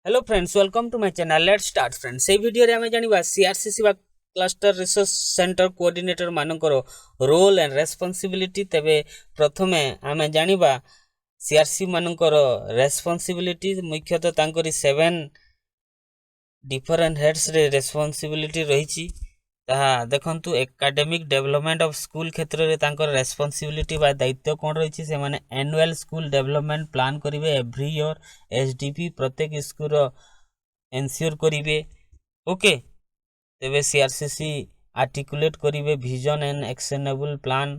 Hello friends, welcome to my channel. Let's start friends. এই ভিডিওরে আমি জানিবা সিআরসিসি বা ক্লাস্টার রিসোর্স সেন্টার কোঅর্ডিনেটর মানଙ୍କର ରୋଲ ଆଣ୍ଡ ରେସ୍ପନ୍ସିବିଲିଟି। ତେବେ ପ୍ରଥମେ ଆମେ ଜାଣିବା ସିଆରସି ମାନଙ୍କର ରେସ୍ପନ୍ସିବିଲିଟି। ମୁଖ୍ୟତଃ ତାଙ୍କରି 7 ଡିଫରେଣ୍ଟ ହେଡ୍ସରେ ରେସ୍ପନ୍ସିବିଲିଟି ରହିଛି। ତାହା ଦେଖନ୍ତୁ, ଏକାଡେମିକ୍ ଡେଭଲପମେଣ୍ଟ ଅଫ୍ ସ୍କୁଲ କ୍ଷେତ୍ରରେ ତାଙ୍କର ରେସ୍ପନ୍ସିବିଲିଟି ବା ଦାୟିତ୍ୱ କ'ଣ ରହିଛି। ସେମାନେ ଆନୁଆଲ ସ୍କୁଲ ଡେଭଲପମେଣ୍ଟ ପ୍ଲାନ୍ କରିବେ ଏଭ୍ରି ଇୟର। ଏଚଡିପି ପ୍ରତ୍ୟେକ ସ୍କୁଲର ଏନ୍ସିଓର କରିବେ। ଓକେ, ତେବେ ସିଆରସିସି ଆର୍ଟିକୁଲେଟ୍ କରିବେ vision and actionable plan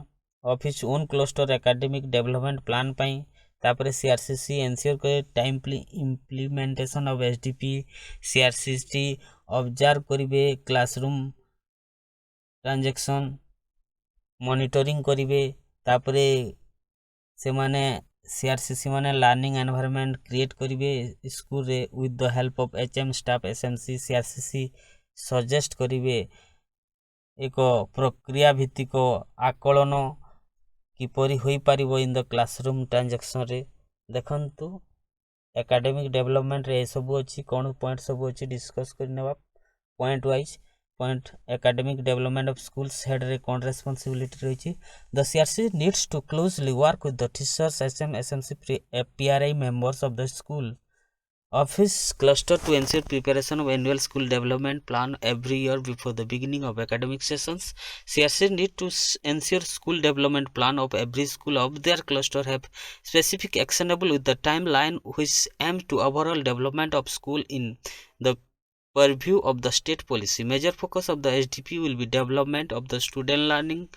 of his own cluster academic development plan ପାଇଁ। ତାପରେ ସିଆରସିସି ଏନ୍ସିଓର କରିବେ timely implementation of HDP. CRCC observe କରିବେ କ୍ଲାସରୁମ୍ ट्रांजेक्शन मॉनिटरिंग करिवे। तापरे सेमाने सीआरसीसी माने लर्निंग एनवायरनमेंट क्रिएट करिवे स्कूल रे with the help of HM staff SMC. CRCC suggest करिवे एक प्रक्रिया भित्तिक आकलन किपरि होई पारिबो इन द क्लासरूम ट्रांजेक्शन रे। देखंतु एकेडमिक डेवलपमेंट रे सब अछि, कोन पॉइंट सब अछि डिस्कस करनेबा point wise. Point academic development of schools head रे कौन रेस्पॉन्सिबिलिटी रही। The CRC needs to closely work with the teachers SMC PRI members of the school office cluster to ensure preparation of annual school development plan every year before the beginning of academic sessions. CRC need to ensure school development plan of every school of their cluster have specific actionable with the timeline which aim to overall development of school in the purview of the state policy. Major focus of the SDP will be development of the student learning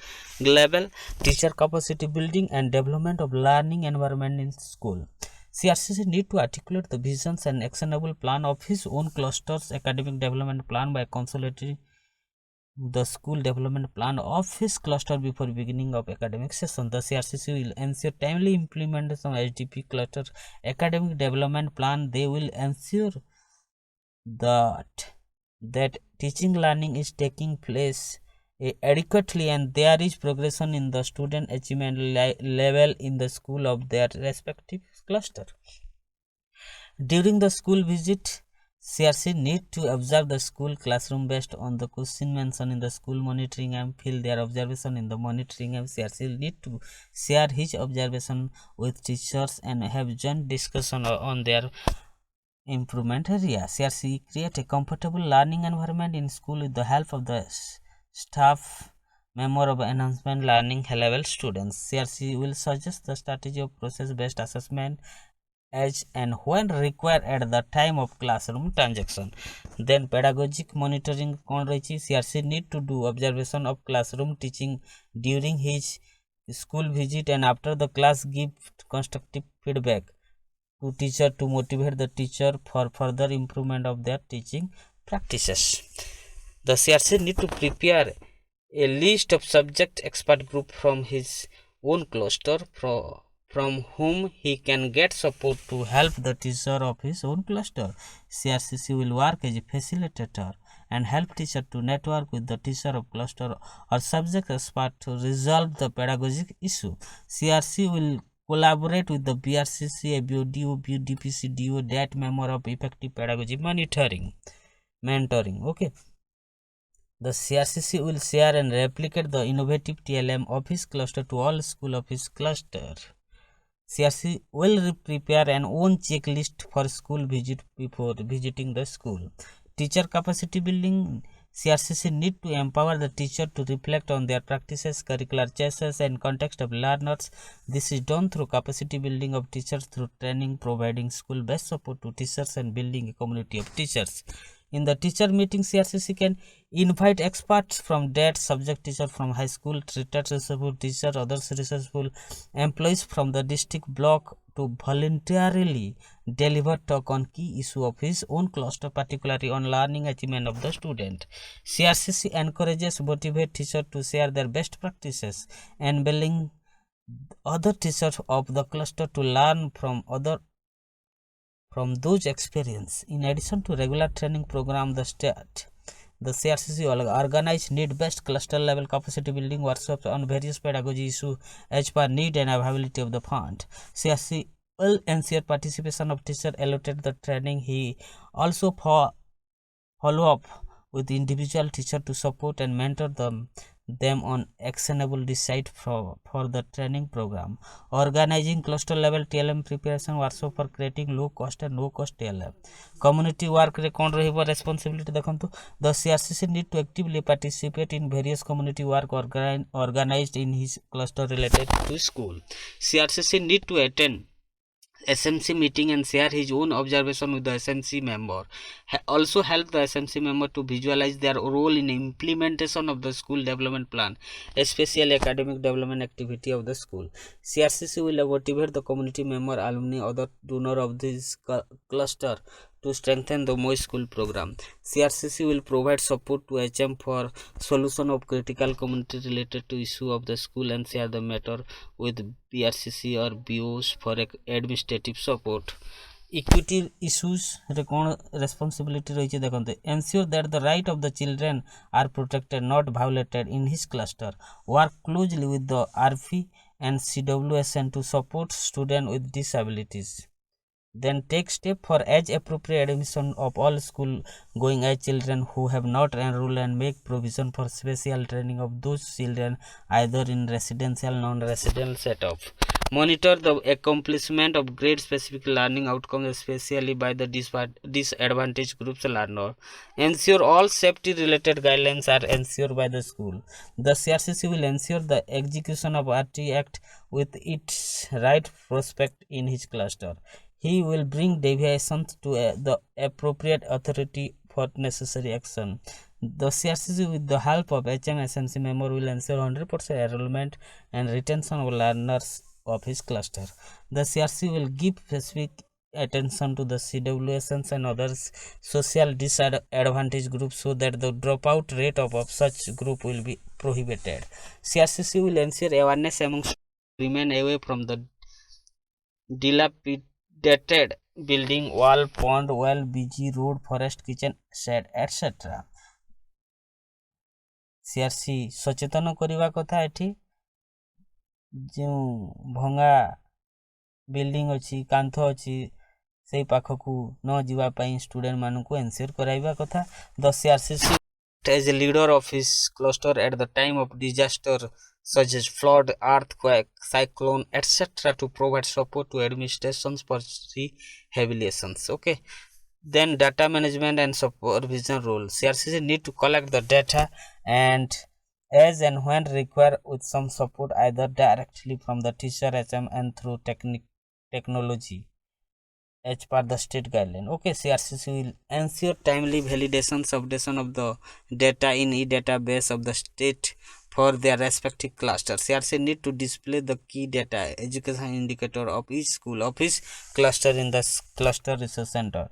level, teacher capacity building and development of learning environment in school. CRCC need to articulate the visions and actionable plan of his own cluster's academic development plan by consolidating the school development plan of his cluster before beginning of academic session. The CRCC will ensure timely implementation of SDP cluster academic development plan. They will ensure that teaching learning is taking place adequately and there is progression in the student achievement level in the school of their respective cluster. During the school visit, CRC need to observe the school classroom based on the question mentioned in the school monitoring and fill their observation in the monitoring and CRC need to share his observation with teachers and have joint discussion on their improvement area. CRC create a comfortable learning environment in school with the help of the staff member of enhancement learning level students. CRC will suggest the strategy of process based assessment as and when required at the time of classroom transaction. Then pedagogic monitoring kon rahichi. CRC need to do observation of classroom teaching during his school visit and after the class give constructive feedback to teacher to motivate the teacher for further improvement of their teaching practices. The CRC need to prepare a list of subject expert group from his own cluster from whom he can get support to help the teacher of his own cluster. CRCC will work as a facilitator and help teacher to network with the teacher of cluster or subject expert to resolve the pedagogic issue. CRC will collaborate with the BRCC, ABODO, BDPC, DO, that member of effective pedagogy mentoring. Okay. The CRCC will share and replicate the innovative TLM of his cluster to all school of his cluster. CRC will prepare an own checklist for school visit before visiting the school. Teacher capacity building. CRCC need to empower the teacher to reflect on their practices, curricular choices and context of learners. This is done through capacity building of teachers through training, providing school-based support to teachers and building a community of teachers. In the teacher meeting, CRCC can invite experts from that subject teacher from high school, retired resourceful teacher, other resourceful employees from the district block to voluntarily deliver talk on key issue of his own cluster, particularly on learning achievement of the student. CRCC encourages motivate teachers to share their best practices, enabling other teachers of the cluster to learn from those experience. In addition to regular training program, the CRCC will organize need-based cluster level capacity building workshops on various pedagogy issues as per need and availability of the fund. CRC will ensure participation of teacher allotted the training. He also follow up with individual teacher to support and mentor them on actionable decide for the training program. Organizing cluster level TLM preparation workshop for creating low cost and no cost TLM. Community work रे कौन रहिबो responsibility देखंतु. The CRCC need to actively participate in various community work organized in his cluster related to school. CRCC need to attend SMC meeting and share his own observation with the SMC member. Also help the SMC member to visualize their role in implementation of the school development plan, especially academic development activity of the school. CRCC will motivate the community member, alumni, other donor of this cluster to strengthen the Moi school program. CRCC will provide support to HM for solution of critical community related to issue of the school and share the matter with BRCC or BOs for administrative support. Equity issues रे कौन responsibility रही है देखते. Ensure that the right of the children are protected, not violated in his cluster. Work closely with the RP and CWSN to support students with disabilities. Then take step for age appropriate admission of all school going age children who have not enrolled and make provision for special training of those children either in residential non-residential setup. Monitor the accomplishment of grade specific learning outcomes, especially by the disadvantaged groups learner. Ensure all safety related guidelines are ensured by the school. The CRCC will ensure the execution of RT Act with its right prospect in his cluster. He will bring deviations to the appropriate authority for necessary action. The CRCC, with the help of HMSMC member, will ensure 100% enrollment and retention of learners of his cluster. The CRC will give specific attention to the CWSNs and others social disadvantaged groups so that the dropout rate of such group will be prohibited. CRCC will ensure awareness among remain away from the dilapidated building, wall, pond, well, busy road, forest, kitchen, shed, etc. CRC सचेतन करवा कथा एठी जो भंगा building अच्छी कांथ अच्छी से पाखकू न जीवा पई स्टूडेंट मानू को एंश्योर कराइबा कथा. The CRCC as a leader of his cluster at the time of disaster such as flood, earthquake, cyclone, etc. to provide support to administrations for rehabilitations. Okay. Then data management and supervision role. CRCC need to collect the data and as and when required with some support either directly from the teacher HM and through technology as per the state guideline. Okay, CRCC will ensure timely validation updation of the data in e-database of the state for their respective cluster. CRC need to display the key data education indicator of each school of his cluster in the cluster resource center.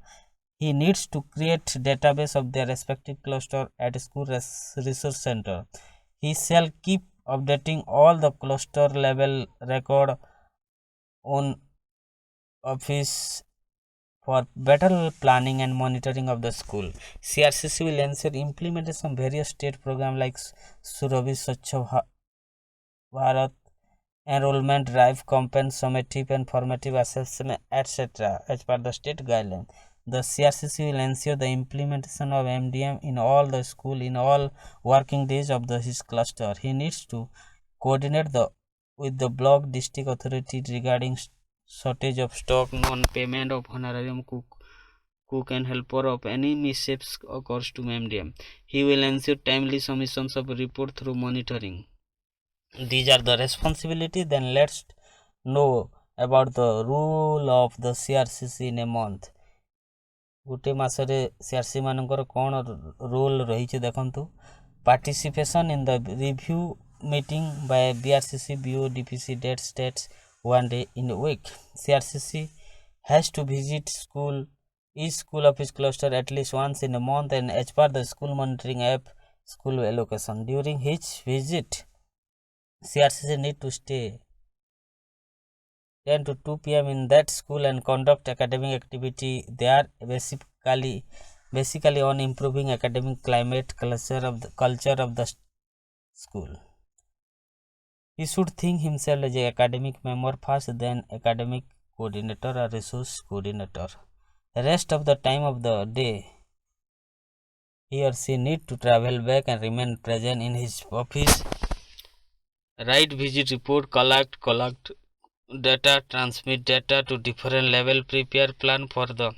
He needs to create database of their respective cluster at school resource center. He shall keep updating all the cluster level record on office for better planning and monitoring of the school. CRCC will ensure implementation of various state programs like Surabhi Swachh Bharat, enrollment drive, campaign, summative and formative assessment, etc. as per the state guideline. The CRCC will ensure the implementation of MDM in all the school in all working days of his cluster. He needs to coordinate with the block district authority regarding shortage of stock, non-payment of honorarium cook and helper of any mishaps occurs to MDM. He will ensure timely submissions of report through monitoring. These are the responsibilities. Then let's know about the rule of the CRCC in a month. गोटे मासरे CRC मानकर कौन role रही देखंतु. Participation in the review meeting by BRCC BO DPC date states 1 day in a week. CRCC has to visit each school of his cluster at least once in a month and as per the school monitoring app school allocation. During each visit CRCC need to stay 10 to 2 p.m. in that school and conduct academic activity there, basically on improving academic climate culture of the school. He should think himself as an academic member first, then academic coordinator or resource coordinator. Rest of the time of the day, he or she need to travel back and remain present in his office, write visit report, collect data, transmit data to different level, prepare plan for the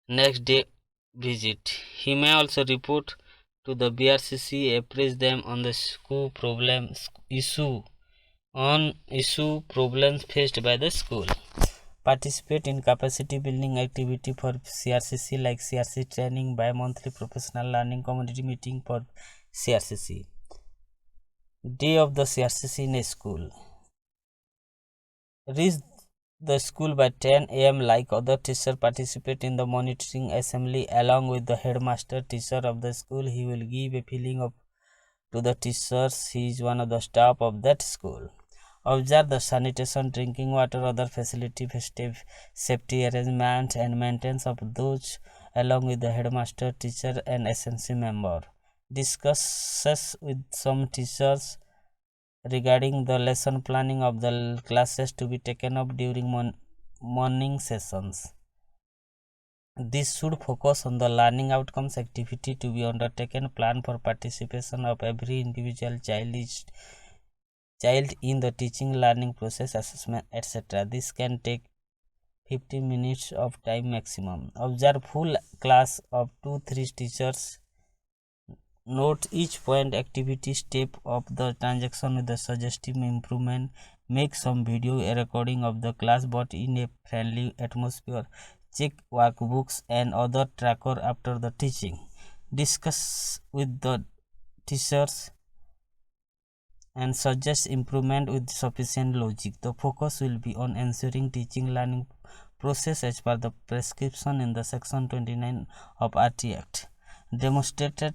next day visit. He may also report to the CRCC, appraise them on the school issue problems faced by the school. Participate in capacity building activity for CRCC like CRC training, bi-monthly professional learning, community meeting for CRCC. Day of the CRCC in a school. Reach the school by 10 a.m. like other teachers. Participate in the monitoring assembly along with the headmaster teacher of the school. He will give a feeling of to the teachers he is one of the staff of that school. Observe the sanitation, drinking water, other facility, safety arrangements and maintenance of those along with the headmaster, teacher and SNC member. Discusses with some teachers regarding the lesson planning of the classes to be taken up during morning sessions. This should focus on the learning outcomes activity to be undertaken, plan for participation of every individual child in the teaching learning process, assessment, etc. This can take 15 minutes of time maximum. Observe full class of 2-3 teachers. Note each point, activity, step of the transaction with the suggestive improvement. Make some video recording of the class but in a friendly atmosphere. Check workbooks and other tracker after the teaching. Discuss with the teachers and suggest improvement with sufficient logic. The focus will be on ensuring teaching learning process as per the prescription in the section 29 of RT Act. Demonstrated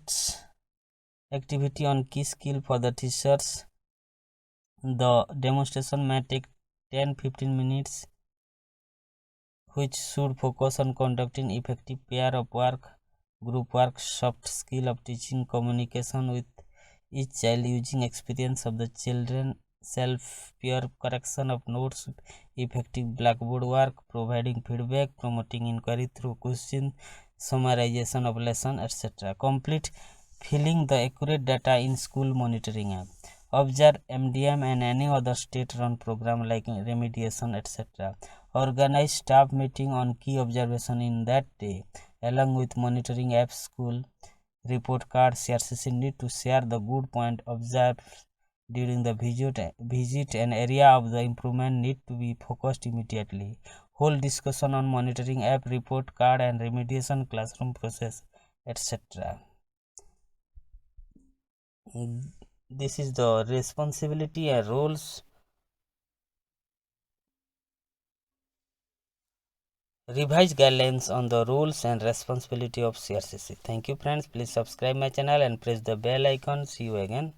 activity on key skill for the teachers. The demonstration may take 10-15 minutes, which should focus on conducting effective pair of work, group work, soft skill of teaching, communication with each child using experience of the children, self-peer correction of notes, effective blackboard work, providing feedback, promoting inquiry through question, summarization of lesson, etc. Complete filling the accurate data in school monitoring app. Observe MDM and any other state-run program like remediation, etc. Organize staff meeting on key observation in that day along with monitoring app school report card. CRCC need to share the good point observed during the visit and area of the improvement need to be focused immediately. Whole discussion on monitoring app report card and remediation classroom process, etc. This is the responsibility and roles. Revised guidelines on the rules and responsibility of CRCC. Thank you friends. Please subscribe my channel and press the bell icon. See you again.